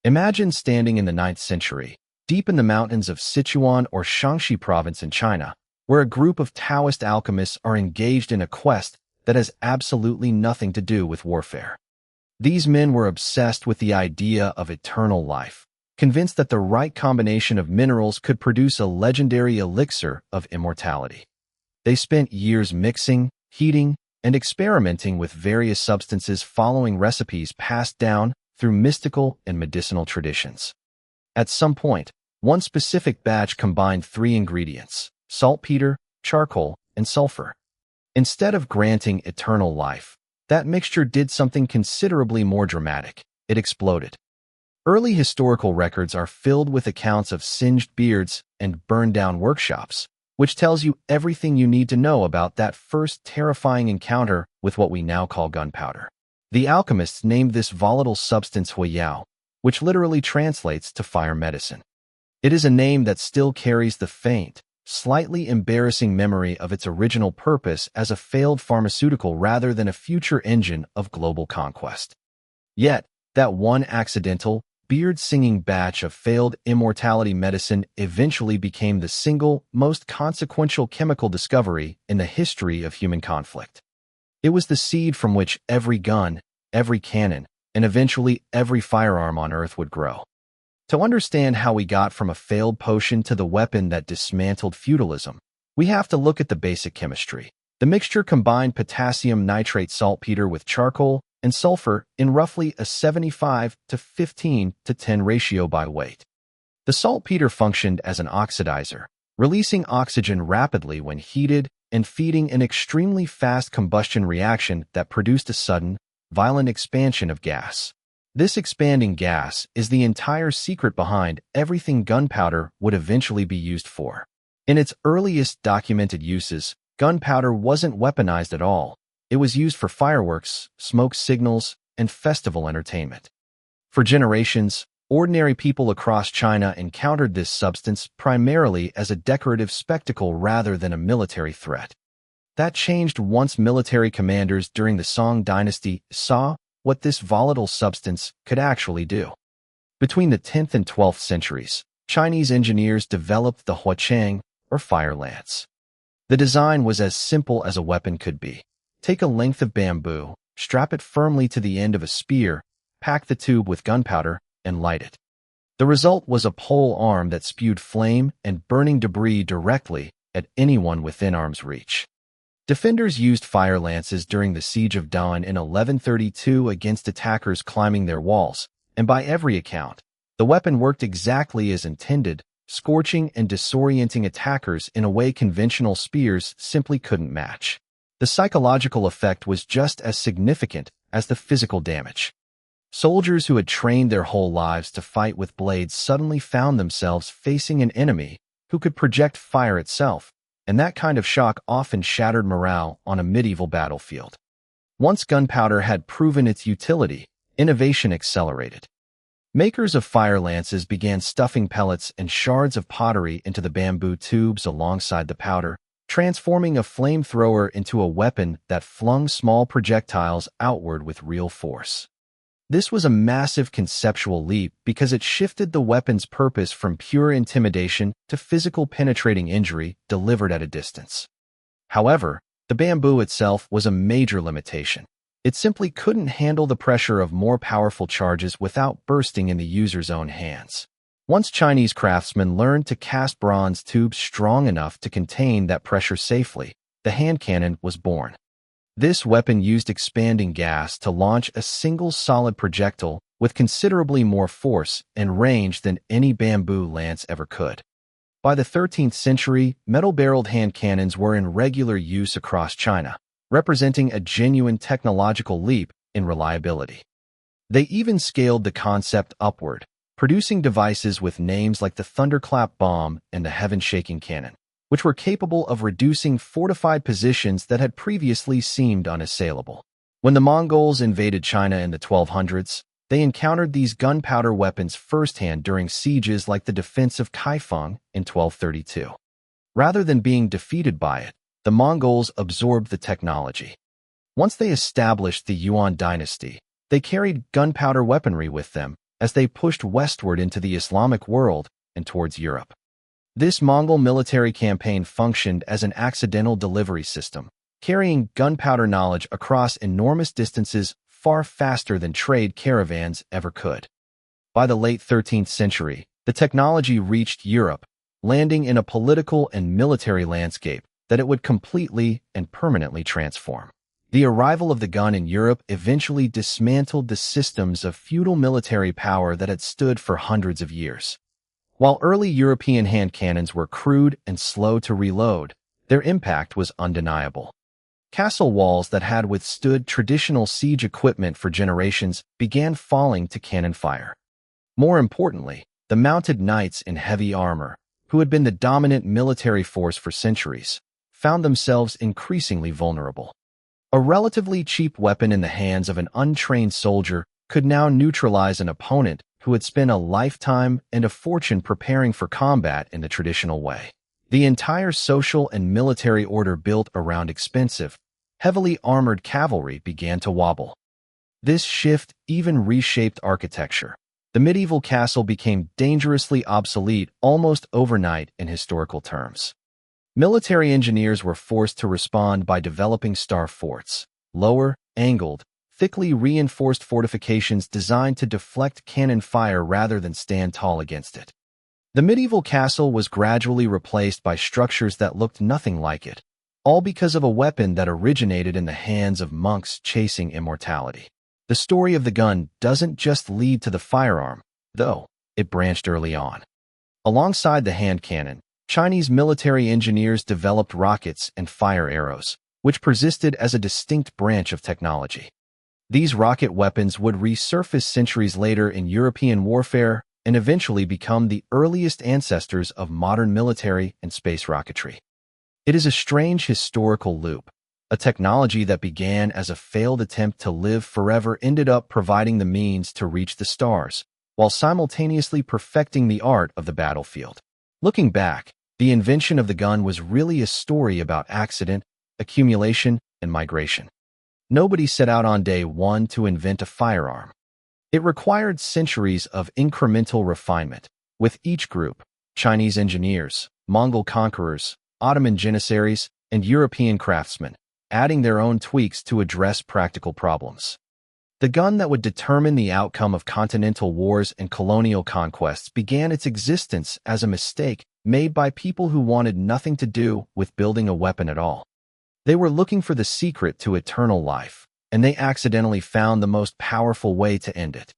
Imagine standing in the 9th century, deep in the mountains of Sichuan or Shaanxi province in China, where a group of Taoist alchemists are engaged in a quest that has absolutely nothing to do with warfare. These men were obsessed with the idea of eternal life, convinced that the right combination of minerals could produce a legendary elixir of immortality. They spent years mixing, heating, and experimenting with various substances following recipes passed down through mystical and medicinal traditions. At some point, one specific batch combined 3 ingredients: saltpeter, charcoal, and sulfur. Instead of granting eternal life, that mixture did something considerably more dramatic. It exploded. Early historical records are filled with accounts of singed beards and burned-down workshops, which tells you everything you need to know about that first terrifying encounter with what we now call gunpowder. The alchemists named this volatile substance Huo Yao, which literally translates to fire medicine. It is a name that still carries the faint, slightly embarrassing memory of its original purpose as a failed pharmaceutical rather than a future engine of global conquest. Yet, that one accidental, beard-singing batch of failed immortality medicine eventually became the single, most consequential chemical discovery in the history of human conflict. It was the seed from which every gun, every cannon, and eventually every firearm on Earth would grow. To understand how we got from a failed potion to the weapon that dismantled feudalism, we have to look at the basic chemistry. The mixture combined potassium nitrate saltpeter with charcoal and sulfur in roughly a 75 to 15 to 10 ratio by weight. The saltpeter functioned as an oxidizer, releasing oxygen rapidly when heated and feeding an extremely fast combustion reaction that produced a sudden, violent expansion of gas. This expanding gas is the entire secret behind everything gunpowder would eventually be used for. In its earliest documented uses, gunpowder wasn't weaponized at all. It was used for fireworks, smoke signals, and festival entertainment. For generations, ordinary people across China encountered this substance primarily as a decorative spectacle rather than a military threat. That changed once military commanders during the Song dynasty saw what this volatile substance could actually do. Between the 10th and 12th centuries, Chinese engineers developed the huochang, or fire lance. The design was as simple as a weapon could be. Take a length of bamboo, strap it firmly to the end of a spear, pack the tube with gunpowder, and light it. The result was a pole arm that spewed flame and burning debris directly at anyone within arm's reach. Defenders used fire lances during the Siege of Dawn in 1132 against attackers climbing their walls, and by every account, the weapon worked exactly as intended, scorching and disorienting attackers in a way conventional spears simply couldn't match. The psychological effect was just as significant as the physical damage. Soldiers who had trained their whole lives to fight with blades suddenly found themselves facing an enemy who could project fire itself, and that kind of shock often shattered morale on a medieval battlefield. Once gunpowder had proven its utility, innovation accelerated. Makers of fire lances began stuffing pellets and shards of pottery into the bamboo tubes alongside the powder, transforming a flamethrower into a weapon that flung small projectiles outward with real force. This was a massive conceptual leap because it shifted the weapon's purpose from pure intimidation to physical penetrating injury delivered at a distance. However, the bamboo itself was a major limitation. It simply couldn't handle the pressure of more powerful charges without bursting in the user's own hands. Once Chinese craftsmen learned to cast bronze tubes strong enough to contain that pressure safely, the hand cannon was born. This weapon used expanding gas to launch a single solid projectile with considerably more force and range than any bamboo lance ever could. By the 13th century, metal-barreled hand cannons were in regular use across China, representing a genuine technological leap in reliability. They even scaled the concept upward, producing devices with names like the thunderclap bomb and the heaven-shaking cannon, which were capable of reducing fortified positions that had previously seemed unassailable. When the Mongols invaded China in the 1200s, they encountered these gunpowder weapons firsthand during sieges like the defense of Kaifeng in 1232. Rather than being defeated by it, the Mongols absorbed the technology. Once they established the Yuan dynasty, they carried gunpowder weaponry with them, as they pushed westward into the Islamic world and towards Europe. This Mongol military campaign functioned as an accidental delivery system, carrying gunpowder knowledge across enormous distances far faster than trade caravans ever could. By the late 13th century, the technology reached Europe, landing in a political and military landscape that it would completely and permanently transform. The arrival of the gun in Europe eventually dismantled the systems of feudal military power that had stood for hundreds of years. While early European hand cannons were crude and slow to reload, their impact was undeniable. Castle walls that had withstood traditional siege equipment for generations began falling to cannon fire. More importantly, the mounted knights in heavy armor, who had been the dominant military force for centuries, found themselves increasingly vulnerable. A relatively cheap weapon in the hands of an untrained soldier could now neutralize an opponent who had spent a lifetime and a fortune preparing for combat in the traditional way. The entire social and military order built around expensive, heavily armored cavalry began to wobble. This shift even reshaped architecture. The medieval castle became dangerously obsolete almost overnight in historical terms. Military engineers were forced to respond by developing star forts, lower, angled, thickly reinforced fortifications designed to deflect cannon fire rather than stand tall against it. The medieval castle was gradually replaced by structures that looked nothing like it, all because of a weapon that originated in the hands of monks chasing immortality. The story of the gun doesn't just lead to the firearm, though it branched early on. Alongside the hand cannon, Chinese military engineers developed rockets and fire arrows, which persisted as a distinct branch of technology. These rocket weapons would resurface centuries later in European warfare and eventually become the earliest ancestors of modern military and space rocketry. It is a strange historical loop. A technology that began as a failed attempt to live forever ended up providing the means to reach the stars, while simultaneously perfecting the art of the battlefield. Looking back, the invention of the gun was really a story about accident, accumulation, and migration. Nobody set out on day one to invent a firearm. It required centuries of incremental refinement, with each group, Chinese engineers, Mongol conquerors, Ottoman janissaries, and European craftsmen, adding their own tweaks to address practical problems. The gun that would determine the outcome of continental wars and colonial conquests began its existence as a mistake made by people who wanted nothing to do with building a weapon at all. They were looking for the secret to eternal life, and they accidentally found the most powerful way to end it.